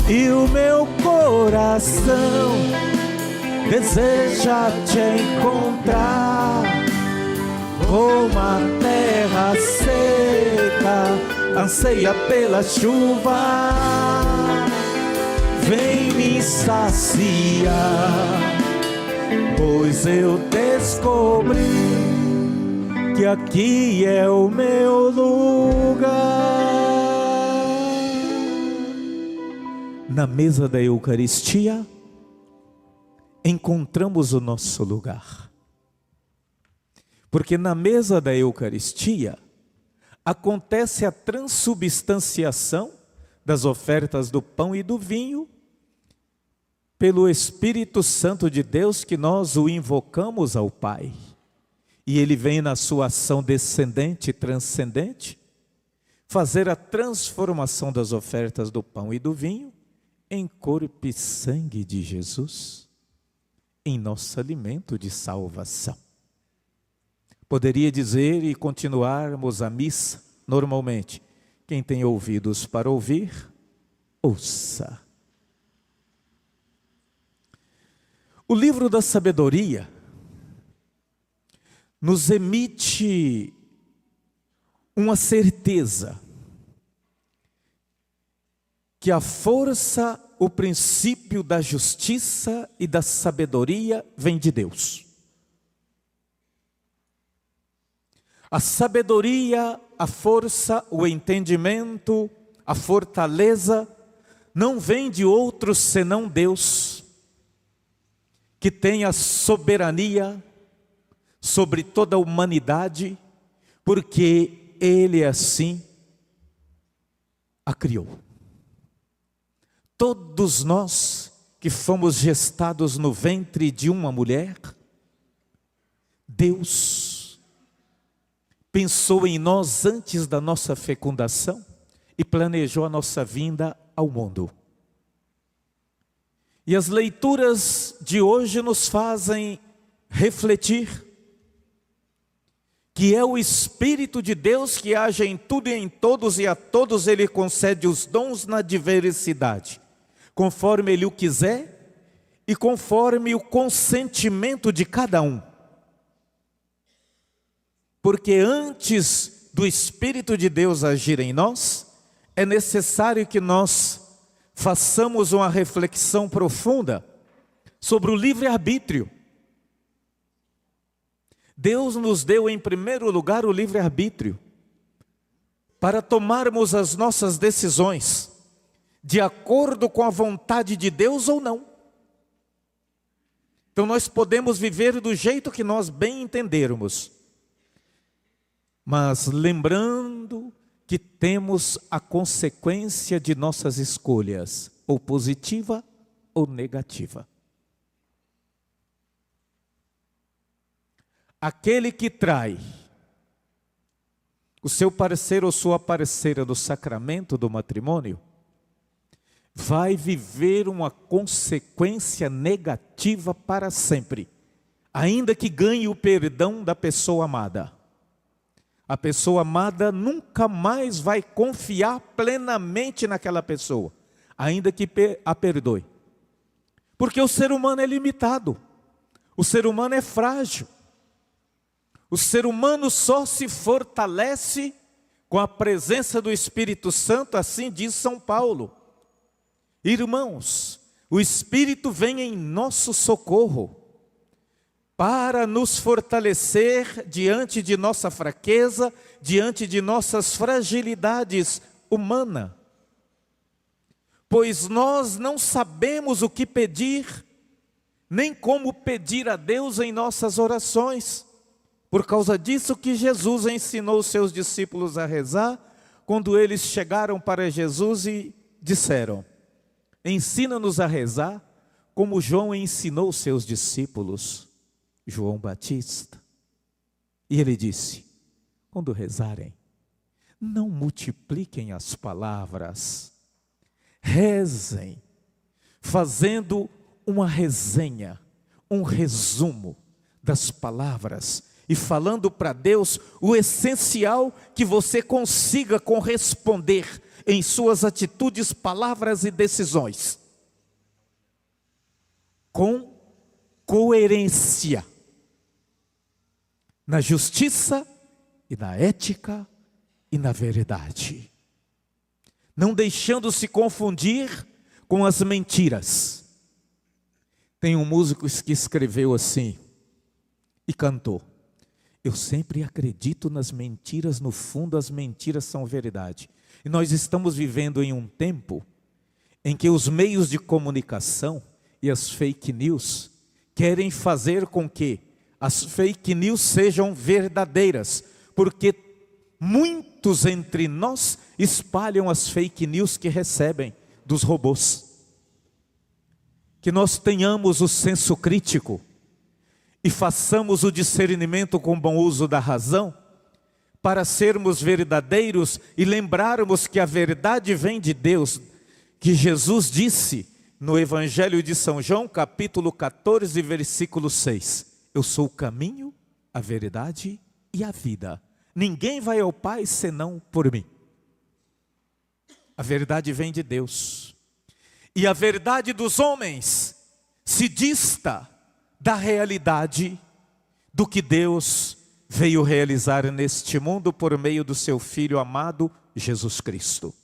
e o meu coração deseja te encontrar. Como a terra seca anseia pela chuva, vem me saciar, pois eu descobri que aqui é o meu lugar. Na mesa da Eucaristia, encontramos o nosso lugar. Porque na mesa da Eucaristia, acontece a transubstanciação das ofertas do pão e do vinho, pelo Espírito Santo de Deus, que nós o invocamos ao Pai. E Ele vem na sua ação descendente e transcendente, fazer a transformação das ofertas do pão e do vinho, em corpo e sangue de Jesus, em nosso alimento de salvação. Poderia dizer e continuarmos a missa normalmente. Quem tem ouvidos para ouvir, ouça. O livro da sabedoria nos emite uma certeza que a força, o princípio da justiça e da sabedoria vem de Deus. A sabedoria, a força, o entendimento, a fortaleza não vem de outro senão Deus, que tem a soberania sobre toda a humanidade, porque Ele assim a criou. Todos nós que fomos gestados no ventre de uma mulher, Deus pensou em nós antes da nossa fecundação e planejou a nossa vinda ao mundo. E as leituras de hoje nos fazem refletir que é o Espírito de Deus que age em tudo e em todos, e a todos Ele concede os dons na diversidade, conforme Ele o quiser e conforme o consentimento de cada um. Porque antes do Espírito de Deus agir em nós, é necessário que nós façamos uma reflexão profunda sobre o livre-arbítrio. Deus nos deu em primeiro lugar o livre-arbítrio, para tomarmos as nossas decisões, de acordo com a vontade de Deus ou não. Então nós podemos viver do jeito que nós bem entendermos, mas lembrando que temos a consequência de nossas escolhas, ou positiva ou negativa. Aquele que trai o seu parceiro ou sua parceira no sacramento do matrimônio, vai viver uma consequência negativa para sempre, ainda que ganhe o perdão da pessoa amada. A pessoa amada nunca mais vai confiar plenamente naquela pessoa, ainda que a perdoe. Porque o ser humano é limitado, o ser humano é frágil. O ser humano só se fortalece com a presença do Espírito Santo, assim diz São Paulo. Irmãos, o Espírito vem em nosso socorro, para nos fortalecer diante de nossa fraqueza, diante de nossas fragilidades humanas. Pois nós não sabemos o que pedir, nem como pedir a Deus em nossas orações. Por causa disso que Jesus ensinou os seus discípulos a rezar, quando eles chegaram para Jesus e disseram: ensina-nos a rezar, como João ensinou os seus discípulos. João Batista. E ele disse: quando rezarem, não multipliquem as palavras, rezem, fazendo uma resenha, um resumo das palavras, e falando para Deus o essencial que você consiga corresponder em suas atitudes, palavras e decisões, com coerência, na justiça e na ética e na verdade, não deixando se confundir com as mentiras. Tem um músico que escreveu assim e cantou: eu sempre acredito nas mentiras, no fundo as mentiras são verdade. E nós estamos vivendo em um tempo em que os meios de comunicação e as fake news querem fazer com que as fake news sejam verdadeiras, porque muitos entre nós espalham as fake news que recebem dos robôs. Que nós tenhamos o senso crítico e façamos o discernimento com bom uso da razão, para sermos verdadeiros e lembrarmos que a verdade vem de Deus, que Jesus disse no Evangelho de São João, capítulo 14, versículo 6, eu sou o caminho, a verdade e a vida. Ninguém vai ao Pai senão por mim. A verdade vem de Deus. E a verdade dos homens se dista da realidade do que Deus veio realizar neste mundo por meio do seu Filho amado, Jesus Cristo.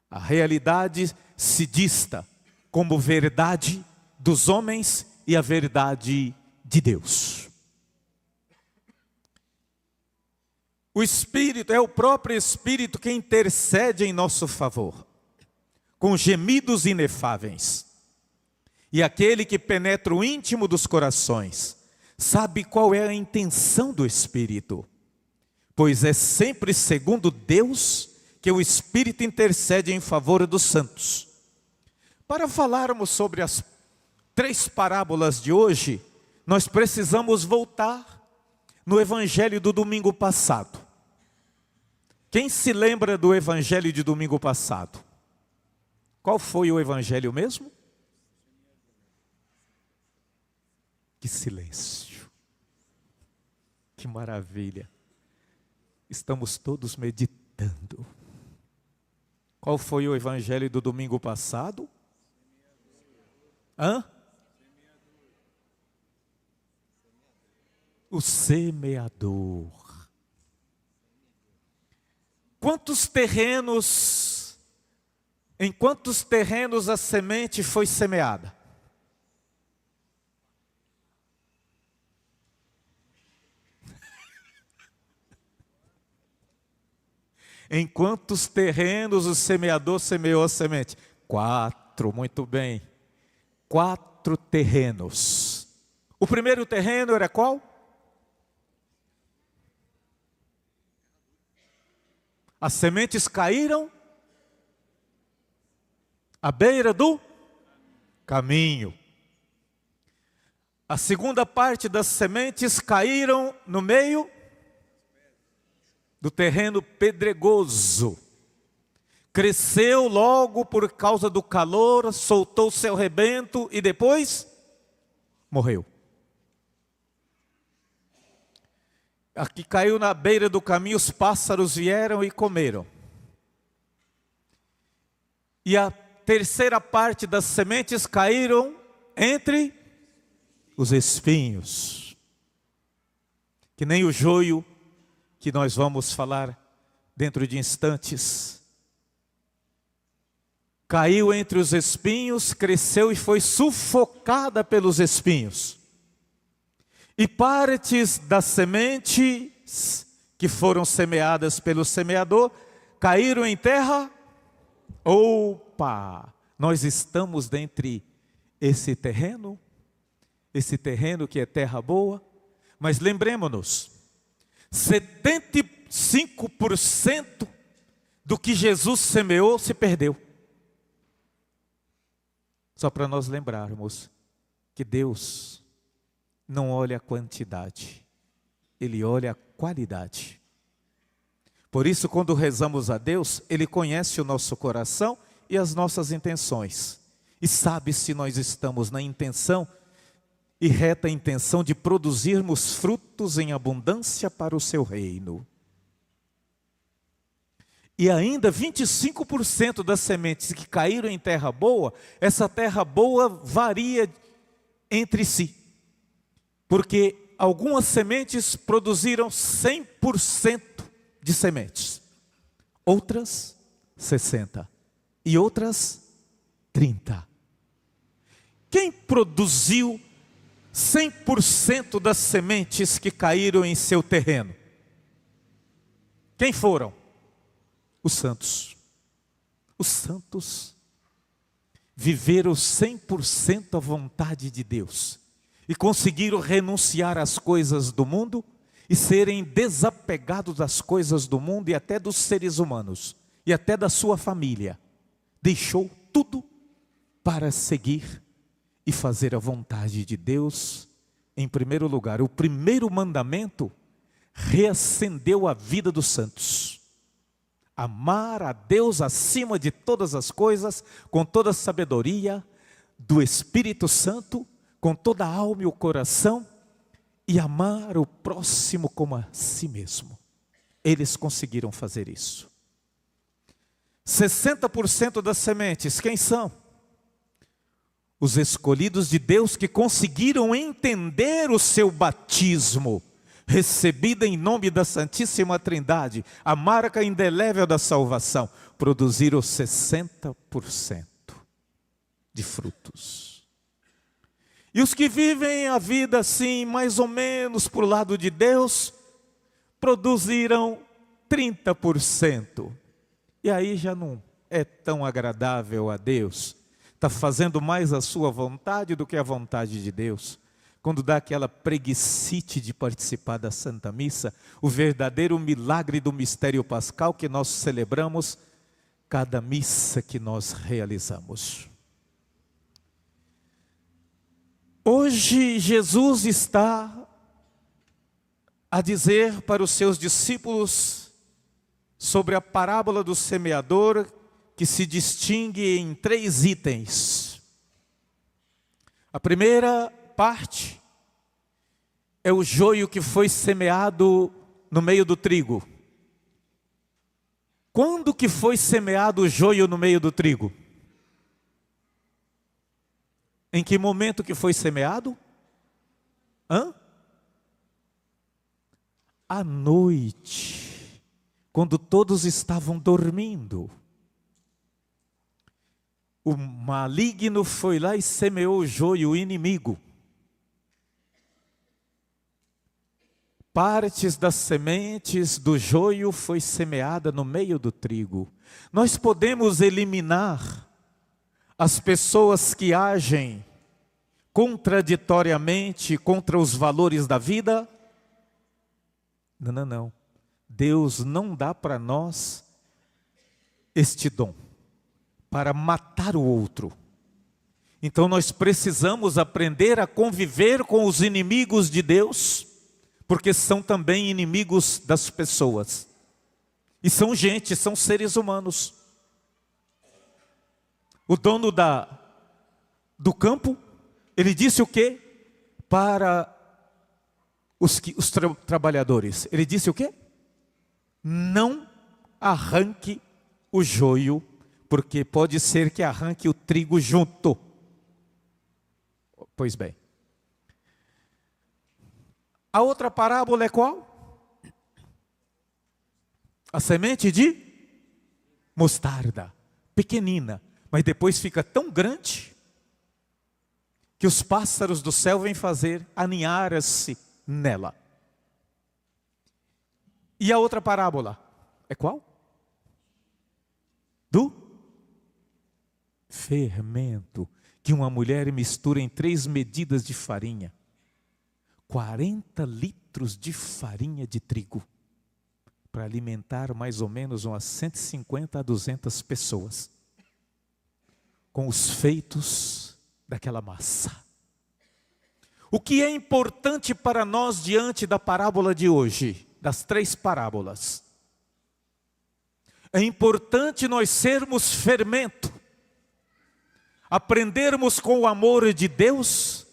A realidade se dista como verdade dos homens e a verdade de Deus. O Espírito é o próprio Espírito que intercede em nosso favor, com gemidos inefáveis. E aquele que penetra o íntimo dos corações, sabe qual é a intenção do Espírito, pois é sempre segundo Deus que o Espírito intercede em favor dos santos. Para falarmos sobre as 3 parábolas de hoje, nós precisamos voltar no Evangelho do domingo passado. Quem se lembra do Evangelho de domingo passado? Qual foi o Evangelho mesmo? Que silêncio, que maravilha, estamos todos meditando. Qual foi o Evangelho do domingo passado? O semeador. Em quantos terrenos a semente foi semeada? Em quantos terrenos o semeador semeou a semente? 4, muito bem. 4 terrenos. O primeiro terreno era qual? As sementes caíram à beira do caminho. A segunda parte das sementes caíram no meio do terreno pedregoso. Cresceu logo por causa do calor, soltou seu rebento e depois morreu. Aqui caiu na beira do caminho, os pássaros vieram e comeram. E a terceira parte das sementes caíram entre os espinhos. Que nem o joio que nós vamos falar dentro de instantes. Caiu entre os espinhos, cresceu e foi sufocada pelos espinhos. E partes das sementes que foram semeadas pelo semeador caíram em terra. Opa! Nós estamos dentre esse terreno que é terra boa, mas lembremos-nos, 75% do que Jesus semeou se perdeu. Só para nós lembrarmos que Deus não olha a quantidade, Ele olha a qualidade. Por isso, quando rezamos a Deus, Ele conhece o nosso coração e as nossas intenções. E sabe se nós estamos na intenção e reta intenção de produzirmos frutos em abundância para o seu reino. E ainda 25% das sementes que caíram em terra boa, essa terra boa varia entre si. Porque algumas sementes produziram 100% de sementes. Outras 60%. E outras 30%. Quem produziu 100% das sementes que caíram em seu terreno? Quem foram? Os santos. Os santos viveram 100% a vontade de Deus e conseguiram renunciar às coisas do mundo e serem desapegados das coisas do mundo e até dos seres humanos e até da sua família. Deixou tudo para seguir e fazer a vontade de Deus em primeiro lugar. O primeiro mandamento reacendeu a vida dos santos. Amar a Deus acima de todas as coisas, com toda a sabedoria do Espírito Santo, com toda a alma e o coração, e amar o próximo como a si mesmo. Eles conseguiram fazer isso. 60% das sementes, quem são? Os escolhidos de Deus que conseguiram entender o seu batismo, recebida em nome da Santíssima Trindade, a marca indelével da salvação, produziram 60% de frutos. E os que vivem a vida assim, mais ou menos por lado de Deus, produziram 30%. E aí já não é tão agradável a Deus. Está fazendo mais a sua vontade do que a vontade de Deus. Quando dá aquela preguicite de participar da Santa Missa, o verdadeiro milagre do mistério pascal que nós celebramos cada missa que nós realizamos. Hoje Jesus está a dizer para os seus discípulos sobre a parábola do semeador, que se distingue em 3 itens. A primeira parte é o joio que foi semeado no meio do trigo. Quando que foi semeado o joio no meio do trigo? Em que momento que foi semeado? À noite, quando todos estavam dormindo. O maligno foi lá e semeou o joio, o inimigo. Partes das sementes do joio foi semeada no meio do trigo. Nós podemos eliminar as pessoas que agem contraditoriamente contra os valores da vida? Não. Deus não dá para nós este dom para matar o outro. Então nós precisamos aprender a conviver com os inimigos de Deus, porque são também inimigos das pessoas. E são gente, são seres humanos. O dono do campo, ele disse o quê? Para os trabalhadores. Ele disse o quê? Não arranque o joio, porque pode ser que arranque o trigo junto. Pois bem. A outra parábola é qual? A semente de mostarda, pequenina, mas depois fica tão grande que os pássaros do céu vêm fazer aninhar-se nela. E a outra parábola é qual? Do fermento, que uma mulher mistura em 3 medidas de farinha. 40 litros de farinha de trigo, para alimentar mais ou menos umas 150 a 200 pessoas, com os feitos daquela massa. O que é importante para nós diante da parábola de hoje, das 3 parábolas? É importante nós sermos fermento, aprendermos com o amor de Deus,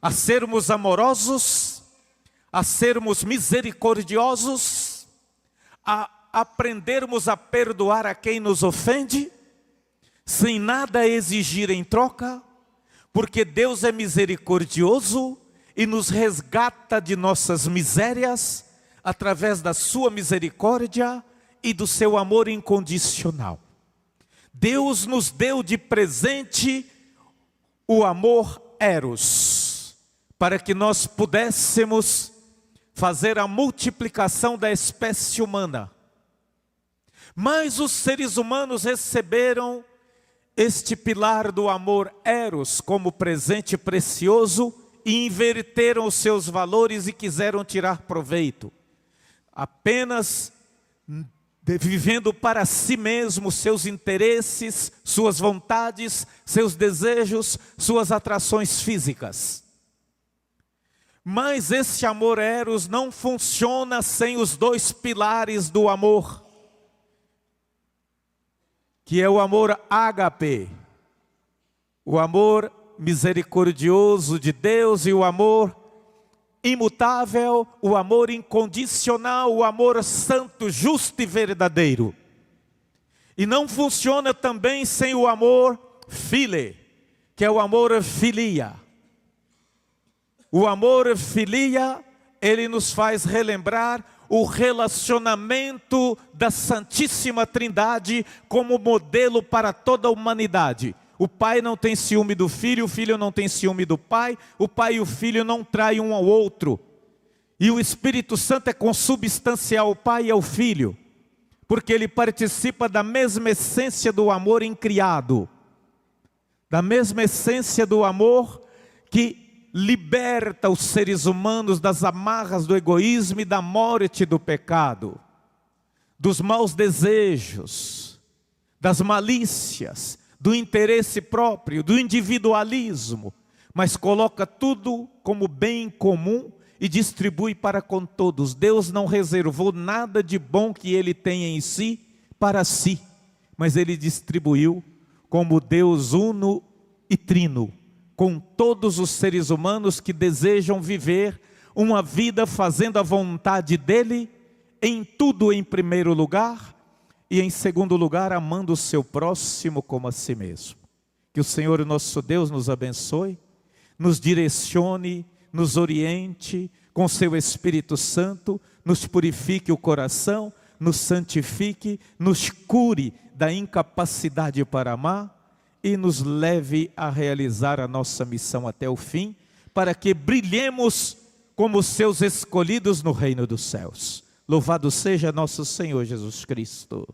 a sermos amorosos, a sermos misericordiosos, a aprendermos a perdoar a quem nos ofende, sem nada exigir em troca, porque Deus é misericordioso e nos resgata de nossas misérias através da sua misericórdia e do seu amor incondicional. Deus nos deu de presente o amor eros, para que nós pudéssemos fazer a multiplicação da espécie humana. Mas os seres humanos receberam este pilar do amor eros como presente precioso e inverteram os seus valores e quiseram tirar proveito. Apenas vivendo para si mesmo seus interesses, suas vontades, seus desejos, suas atrações físicas. Mas esse amor eros não funciona sem os dois pilares do amor, que é o amor ágape, o amor misericordioso de Deus, e o amor imutável, o amor incondicional, o amor santo, justo e verdadeiro. E não funciona também sem o amor file, que é o amor filia. O amor filia, ele nos faz relembrar o relacionamento da Santíssima Trindade como modelo para toda a humanidade. O pai não tem ciúme do filho, o filho não tem ciúme do pai, o pai e o filho não traem um ao outro. E o Espírito Santo é consubstancial ao pai e ao filho, porque ele participa da mesma essência do amor incriado, da mesma essência do amor que liberta os seres humanos das amarras do egoísmo e da morte do pecado, dos maus desejos, das malícias, do interesse próprio, do individualismo, mas coloca tudo como bem comum e distribui para com todos. Deus não reservou nada de bom que ele tem em si para si, mas ele distribuiu como Deus uno e trino, com todos os seres humanos que desejam viver uma vida fazendo a vontade dele, em tudo em primeiro lugar, e em segundo lugar amando o seu próximo como a si mesmo. Que o Senhor nosso Deus nos abençoe, nos direcione, nos oriente com seu Espírito Santo, nos purifique o coração, nos santifique, nos cure da incapacidade para amar, e nos leve a realizar a nossa missão até o fim, para que brilhemos como seus escolhidos no reino dos céus. Louvado seja nosso Senhor Jesus Cristo.